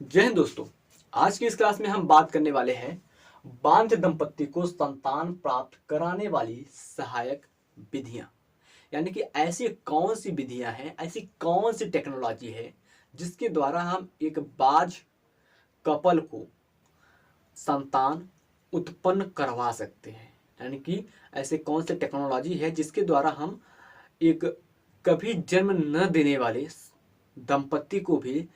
जय हिंद दोस्तों। आज की इस क्लास में हम बात करने वाले हैं बांझ दंपत्ति को संतान प्राप्त कराने वाली सहायक विधियां। यानी कि ऐसी कौन सी विधियां हैं, ऐसी कौन सी टेक्नोलॉजी है जिसके द्वारा हम एक बाझ कपल को संतान उत्पन्न करवा सकते हैं। यानी कि ऐसे कौन सी टेक्नोलॉजी है जिसके द्वारा हम एक कभी जन्म न देने वाले दंपत्ति को भी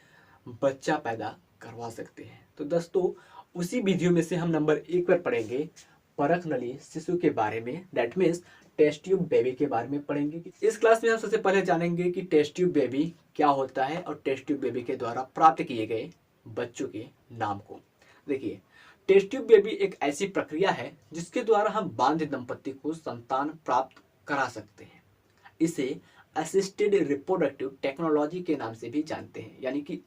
बच्चा पैदा करवा सकते हैं। तो दोस्तों, उसी वीडियो में से हम नंबर 1 पर पढ़ेंगे परख नली शिशु के बारे में, that means test tube baby के बारे में पढ़ेंगे। इस क्लास में हम सबसे पहले जानेंगे कि टेस्ट ट्यूब बेबी क्या होता है और टेस्ट ट्यूब बेबी के द्वारा प्राप्त किए गए बच्चों के नाम को। देखिए, टेस्ट ट्यूब बेबी एक ऐसी प्रक्रिया है जिसके द्वारा हम बांझ दंपत्ति को संतान प्राप्त करा सकते हैं। इसे असिस्टेड रिप्रोडक्टिव टेक्नोलॉजी के नाम से भी जानते हैं। यानी कि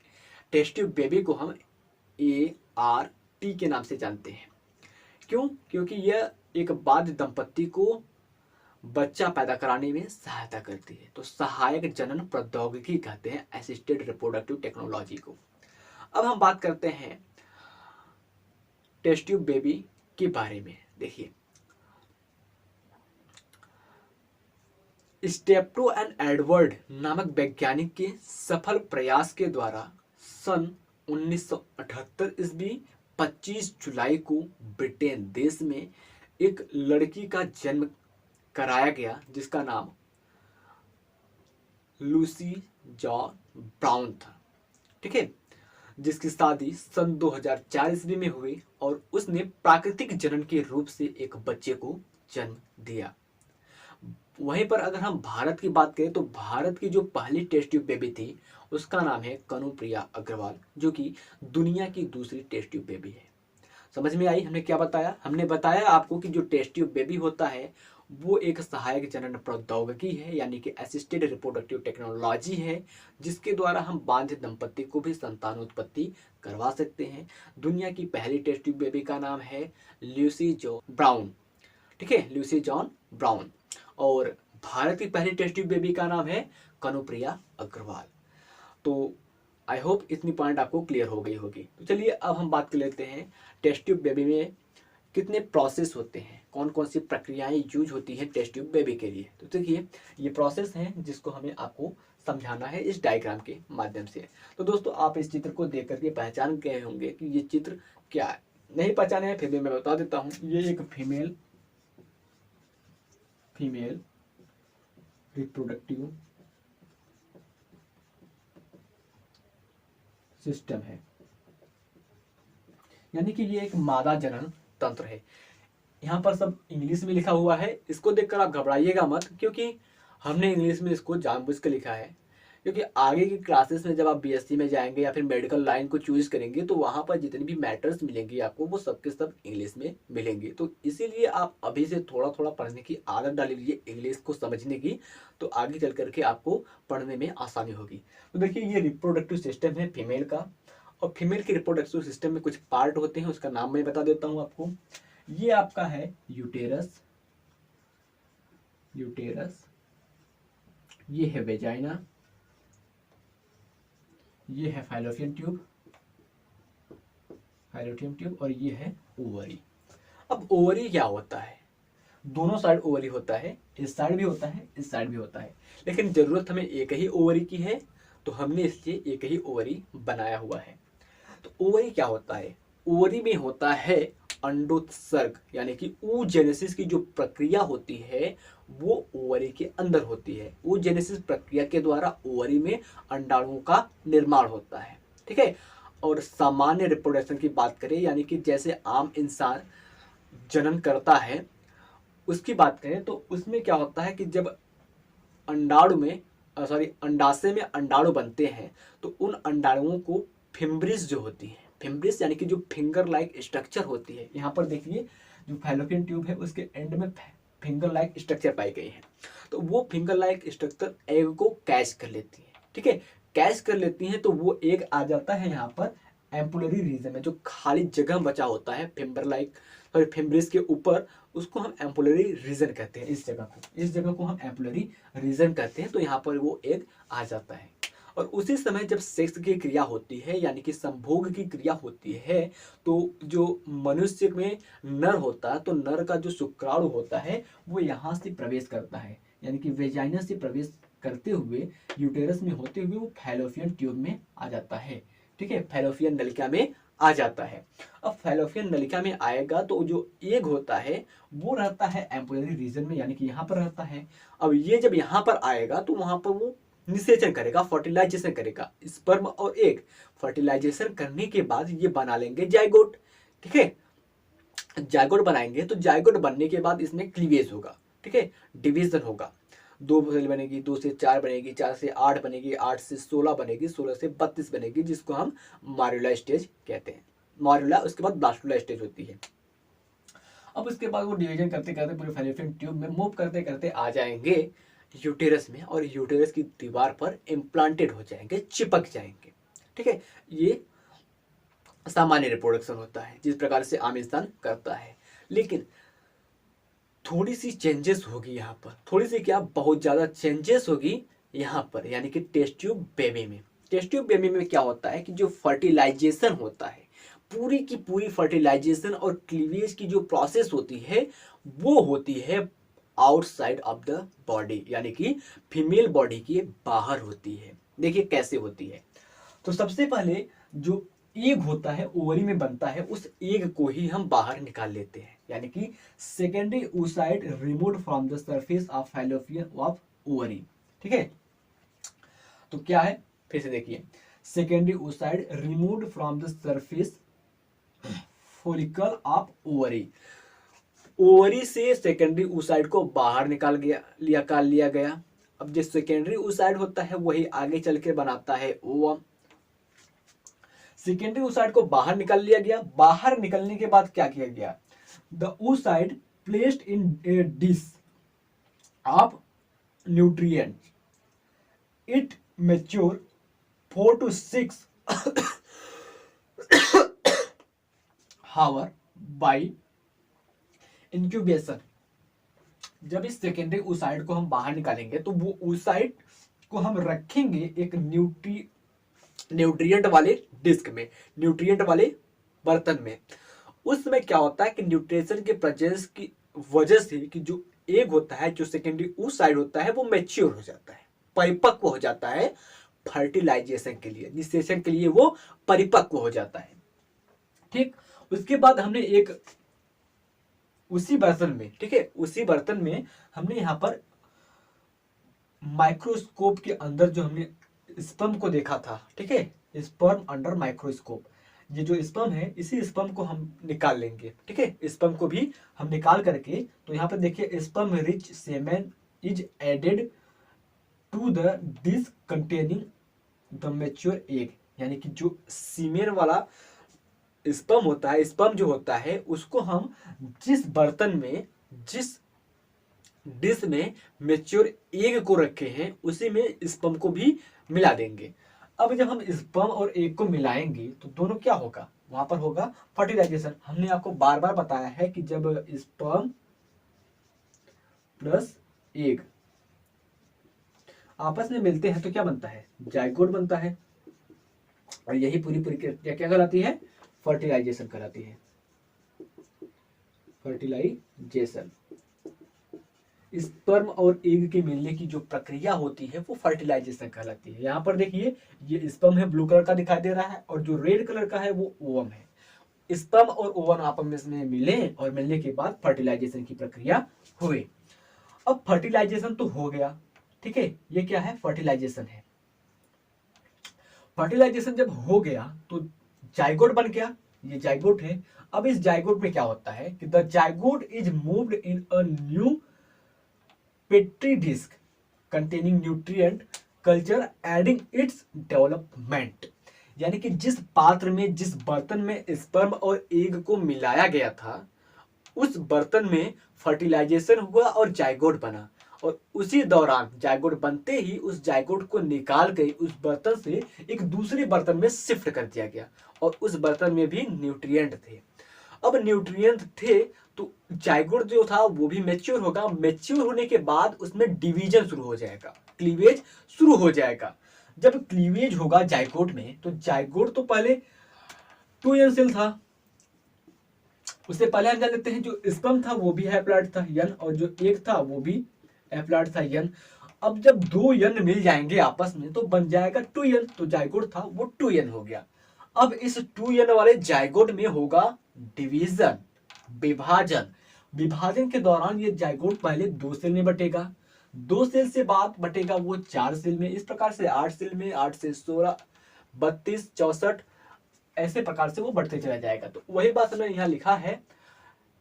टेस्ट ट्यूब बेबी को हम ART के नाम से जानते हैं। क्यों? क्योंकि यह एक बांझ दंपत्ति को बच्चा पैदा कराने में सहायता करती है। तो सहायक जनन प्रौद्योगिकी कहते हैं असिस्टेड रिप्रोडक्टिव टेक्नोलॉजी को। अब हम बात करते हैं टेस्ट ट्यूब बेबी के बारे में। देखिए, स्टेप्टो एंड एडवर्ड नामक वैज्ञानिक के सफल प्रयास के द्वारा सन 1978 ईस्वी 25 जुलाई को ब्रिटेन देश में एक लड़की का जन्म कराया गया जिसका नाम लूसी जॉन ब्राउन था। ठीक है, जिसकी शादी सन 2004 ईस्वी में हुई और उसने प्राकृतिक जनन के रूप से एक बच्चे को जन्म दिया। वहीं पर अगर हम भारत की बात करें तो भारत की जो पहली टेस्ट ट्यूब बेबी थी उसका नाम है कनुप्रिया अग्रवाल, जो कि दुनिया की दूसरी टेस्ट ट्यूब बेबी है। समझ में आई हमने क्या बताया? हमने बताया आपको कि जो टेस्ट ट्यूब बेबी होता है वो एक सहायक जनन प्रौद्योगिकी है, यानी कि असिस्टेड रिप्रोडक्टिव टेक्नोलॉजी है जिसके द्वारा हम बांझ दंपत्ति को भी संतान उत्पत्ति करवा सकते हैं। दुनिया की पहली टेस्ट ट्यूब बेबी का नाम है लूसी जॉन ब्राउन। ठीक है, लूसी जॉन ब्राउन। और भारत की पहली टेस्ट ट्यूब बेबी का नाम है कनुप्रिया अग्रवाल। तो आई होप इतनी पॉइंट आपको क्लियर हो गई होगी। तो चलिए अब हम बात कर लेते हैं टेस्ट ट्यूब बेबी में कितने प्रोसेस होते हैं, कौन कौन सी प्रक्रियाएं यूज होती हैं टेस्ट ट्यूब बेबी के लिए। तो देखिए, ये प्रोसेस है जिसको हमें आपको समझाना है इस डायग्राम के माध्यम से। तो दोस्तों, आप इस चित्र को देख करके पहचान गए होंगे कि ये चित्र क्या है। नहीं पहचाने हैं फिर भी मैं बता देता हूँ। ये एक फीमेल रिप्रोडक्टिव सिस्टम है, यानी कि ये एक मादा जनन तंत्र है। यहाँ पर सब इंग्लिश में लिखा हुआ है, इसको देखकर आप घबराइएगा मत, क्योंकि हमने इंग्लिश में इसको जानबूझ कर लिखा है। क्योंकि आगे की क्लासेस में जब आप BSc में जाएंगे या फिर मेडिकल लाइन को चूज करेंगे तो वहाँ पर जितनी भी मैटर्स मिलेंगी आपको वो सब के सब इंग्लिश में मिलेंगे। तो इसीलिए आप अभी से थोड़ा थोड़ा पढ़ने की आदत डाल लीजिए इंग्लिश को समझने की, तो आगे चल करके आपको पढ़ने में आसानी होगी। तो देखिए, ये रिप्रोडक्टिव सिस्टम है फीमेल का, और फीमेल के रिप्रोडक्टिव सिस्टम में कुछ पार्ट होते हैं, उसका नाम मैं बता देता हूँ आपको। ये आपका है यूटेरस, ये है वेजाइना, ये है फाइलोपियन ट्यूब, और ये है ओवरी। अब ओवरी क्या होता है? दोनों साइड ओवरी होता है, इस साइड भी होता है, इस साइड भी होता है, लेकिन जरूरत हमें एक ही ओवरी की है तो हमने इसलिए एक ही ओवरी बनाया हुआ है। तो ओवरी क्या होता है? ओवरी में होता है अंडोत्सर्ग, यानी कि oogenesis की जो प्रक्रिया होती है वो ओवरी के अंदर होती है। oogenesis प्रक्रिया के द्वारा ओवरी में अंडाणुओं का निर्माण होता है। ठीक है, और सामान्य रिप्रोडक्शन की बात करें, यानी कि जैसे आम इंसान जनन करता है उसकी बात करें, तो उसमें क्या होता है कि जब अंडाणु में अंडाशय में अंडाणु बनते हैं तो उन अंडाणुओं को फिम्ब्रिस जो होती है, फिम्ब्रिस यानी कि जो फिंगर लाइक स्ट्रक्चर होती है, यहाँ पर देखिए जो फैलोपियन ट्यूब है उसके एंड में फिंगर लाइक स्ट्रक्चर पाई गई है। तो वो फिंगर लाइक स्ट्रक्चर एग को कैच कर लेती है। ठीक है, कैच कर लेती हैं तो वो एग आ जाता है यहाँ पर एम्पुलरी रीजन में, जो खाली जगह बचा होता है फिम्ब्रिस के ऊपर, उसको हम एम्पुलरी रीजन कहते हैं। इस जगह को हम एम्पुलरी रीजन कहते हैं। तो यहाँ पर वो एग आ जाता है, और उसी समय जब सेक्स की क्रिया होती है यानी कि संभोग की क्रिया होती है तो जो मनुष्य में नर होता है तो नर का जो शुक्राणु होता है वो यहाँ से प्रवेश करता है यानी कि वेजाइना से प्रवेश करते हुए यूटेरस में होते हुए वो फैलोपियन ट्यूब में आ जाता है। ठीक है, फैलोपियन नलिका में आ जाता है। अब फैलोपियन नलिका में आएगा तो जो एग होता है वो रहता है एम्ब्रियोनिक रीजन में यानी कि यहाँ पर रहता है। अब ये जब यहाँ पर आएगा तो वहां पर वो निषेचन करेगा, फर्टिलाइजेशन करेगा, स्पर्म और एग फर्टिलाइजेशन करने के बाद ये बना लेंगे जाइगोट। ठीक है, जाइगोट बनाएंगे तो जाइगोट बनने के बाद इसमें क्लीवेज होगा। ठीक है, डिवीजन होगा, 2 सेल बनेगी, 2 से 4 बनेगी, 4 से 8 बनेगी, 8 से 16 बनेगी, 16 से 32 बनेगी, जिसको हम मार्यूला स्टेज कहते हैं। मार्यूला, उसके बाद ब्लास्टुला स्टेज होती है। अब उसके बाद वो डिवीजन करते करते पूरे फैलोपियन ट्यूब में मूव करते करते आ जाएंगे यूटेरस में और यूटेरस की दीवार पर इम्प्लांटेड हो जाएंगे, चिपक जाएंगे। ठीक है, ये सामान्य रिप्रोडक्शन होता है जिस प्रकार से आम इंसान करता है। लेकिन थोड़ी सी चेंजेस होगी यहाँ पर, थोड़ी सी क्या, बहुत ज़्यादा चेंजेस होगी यहाँ पर, यानी कि टेस्ट ट्यूब बेबी में। टेस्ट ट्यूब बेबी में क्या होता है कि जो फर्टिलाइजेशन होता है, पूरी की पूरी फर्टिलाइजेशन और क्लीवेज की जो प्रोसेस होती है वो होती है आउटसाइड ऑफ द बॉडी, यानी कि फीमेल बॉडी के बाहर होती है। देखिए कैसे होती है। तो सबसे पहले जो एग होता है ओवरी में बनता है, उस एग को ही हम बाहर निकाल लेते हैं, यानी कि secondary oocyte removed from the surface of fallopian of ovary. ठीक है, तो क्या है, फिर से देखिए, secondary oocyte removed from the surface follicle of ovary. Ovary से सेकेंडरी oocyte को बाहर निकाल लिया गया। अब जो सेकेंडरी oocyte होता है वही आगे चल के बनाता है ओवम। सेकेंडरी oocyte को बाहर निकाल लिया गया। बाहर निकलने के बाद क्या किया गया, the oocyte placed in a dish of nutrient, it mature 4 to 6 hour by incubation. जब इस सेकेंडरी oocyte को हम बाहर निकालेंगे तो वो oocyte को हम रखेंगे एक न्यूट्रिएंट वाले डिस्क में, न्यूट्रिएंट वाले बर्तन में। उस समय क्या होता है कि न्यूट्रिशन के प्रेजेंस की वजह से कि जो एग होता है, जो सेकेंडरी oocyte होता है, वो मैच्योर हो जाता है, परिपक्व हो जाता है फर्टिलाइजेशन के लिए, निषेचन के लिए वो परिपक्व हो जाता है। ठीक, उसके बाद हमने एक उसी बर्तन में, ठीक है, उसी बर्तन में हमने यहाँ पर माइक्रोस्कोप के अंदर जो हमने स्पर्म को देखा था, ठीक है, स्पर्म अंडर माइक्रोस्कोप, ये जो स्पर्म है इसी स्पर्म को हम निकाल लेंगे। ठीक है, स्पर्म को भी हम निकाल करके, तो यहाँ पर देखिए, sperm rich semen is added to the dish containing the mature egg, यानी कि जो सीमेन वाला स्पर्म होता है, स्पर्म जो होता है, उसको हम जिस बर्तन में, जिस डिश में मैच्योर एग को रखे हैं, उसी में स्पर्म को भी मिला देंगे। अब जब हम स्पर्म और एग को मिलाएंगे तो दोनों क्या होगा, वहां पर होगा फर्टिलाइजेशन। हमने आपको बार बार बताया है कि जब स्पर्म प्लस एग आपस में मिलते हैं तो क्या बनता है, जाइगोट बनता है। और यही पूरी प्रक्रिया क्या कहलाती है, फर्टिलाइजेशन कहलाती है, फर्टिलाइजेशन। स्पर्म और एग के मिलने की जो प्रक्रिया होती है वो फर्टिलाइजेशन कहलाती है। यहाँ पर देखिए, ये स्पर्म है, ब्लू कलर का दिखाई दे रहा है, और जो रेड कलर का है वो ओवम है। स्पर्म और ओवम आपस में मिले और मिलने के बाद फर्टिलाइजेशन की प्रक्रिया हुई। अब फर्टिलाइजेशन तो हो गया, ठीक है, ये क्या है, फर्टिलाइजेशन है। फर्टिलाइजेशन जब हो गया तो जाइगोट बन गया, ये जाइगोट है। अब इस जाइगोट में क्या होता है कि the zygote is moved in a new petri disc containing nutrient culture adding its development, यानी कि जिस पात्र में, जिस बर्तन में स्पर्म और एग को मिलाया गया था, उस बर्तन में फर्टिलाइजेशन हुआ और जाइगोट बना। और उसी दौरान जाइगोट बनते ही उस जाइगोट को निकाल के उस बर्तन से एक दूसरे बर्तन में शिफ्ट कर दिया गया, और उस बर्तन में भी न्यूट्रिएंट थे। अब न्यूट्रिएंट थे तो जाइगोट जो था वो भी मैच्योर होगा। मैच्योर होने के बाद उसमें डिवीजन शुरू हो जाएगा, क्लीवेज शुरू हो जाएगा। जब क्लीवेज होगा जाइगोट में, तो जाइगोट तो पहले 2n सेल था, उससे पहले हम जान लेते हैं जो स्पर्म था वो भी हैप्लॉइड था n, और जो एग था वो भी हैप्लॉइड था n। अब जब 2n मिल जाएंगे आपस में तो बन जाएगा 2n, तो जाइगोट था वो 2n हो गया। अब इस 2n वाले जाइगोट में होगा डिवीजन, विभाजन। विभाजन के दौरान ये जाइगोट पहले 2 सेल में बटेगा, 2 सेल से बाद बटेगा वो 4 सेल में, इस प्रकार से 8 सेल में, 8 से 16, 32, 64, ऐसे प्रकार से वो बढ़ते चला जाएगा। तो वही बात हमने यहाँ लिखा है,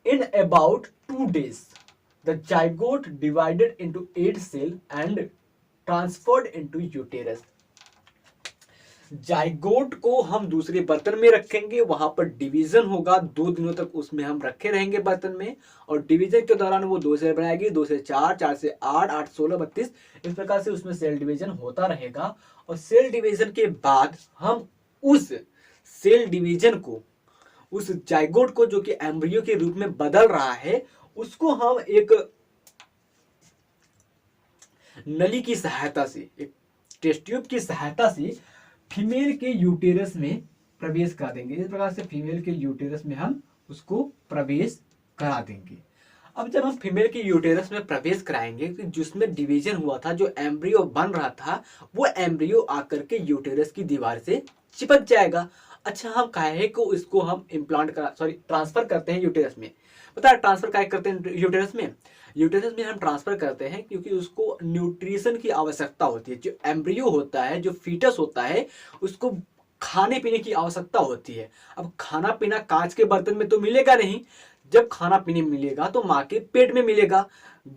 in about 2 days the zygote divided into 8 cell and transferred into uterus. Zygote को हम दूसरे बर्तन में रखेंगे, वहां पर डिवीजन होगा, 2 दिनों तक उसमें हम रखे रहेंगे बर्तन में, और डिवीजन के दौरान वो 2 सेल बनाएगी, 2 से 4, 4 से 8, 8 16, 32, इस प्रकार से उसमें सेल डिवीजन होता रहेगा। और सेल डिवीजन के बाद हम उस सेल डिवीजन को, उस जाइगोट को जो कि एम्ब्रियो के रूप में बदल रहा है, उसको हम एक नली की सहायता से, एक टेस्ट ट्यूब की सहायता से फीमेल के यूटेरस में प्रवेश करा देंगे। इस प्रकार से फीमेल के यूटेरस में हम उसको प्रवेश करा देंगे। अब जब हम फीमेल के यूटेरस में प्रवेश कराएंगे तो जिसमें डिवीजन हुआ था, जो एम्ब्रियो बन रहा था, वो एम्ब्रियो आकर के यूटेरस की दीवार से चिपक जाएगा। अच्छा, हम काहे को इसको हम ट्रांसफर करते हैं यूटेरस में। पता है ट्रांसफर काहे करते हैं यूटेरस में? यूटेरस में हम ट्रांसफर करते हैं क्योंकि उसको न्यूट्रिशन की आवश्यकता होती है। जो एम्ब्रियो होता है, जो फीटस होता है, उसको खाने पीने की आवश्यकता होती है। अब खाना पीना कांच के बर्तन में तो मिलेगा नहीं, जब खाना पीने मिलेगा तो माँ के पेट में मिलेगा,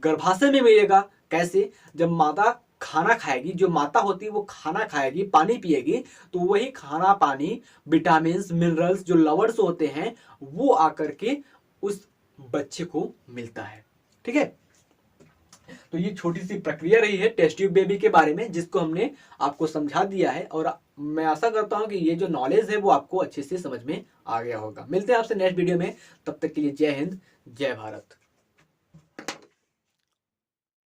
गर्भाशय में मिलेगा। कैसे? जब माता खाना खाएगी, जो माता होती है वो खाना खाएगी, पानी पिएगी, तो वही खाना पानी, विटामिन मिनरल्स, जो लवर्स होते हैं, वो आकर के उस बच्चे को मिलता है। ठीक है, तो ये छोटी सी प्रक्रिया रही है टेस्ट ट्यूब बेबी के बारे में, जिसको हमने आपको समझा दिया है, और मैं आशा करता हूं कि ये जो नॉलेज है वो आपको अच्छे से समझ में आ गया होगा। मिलते हैं आपसे नेक्स्ट वीडियो में, तब तक के लिए जय हिंद, जय भारत।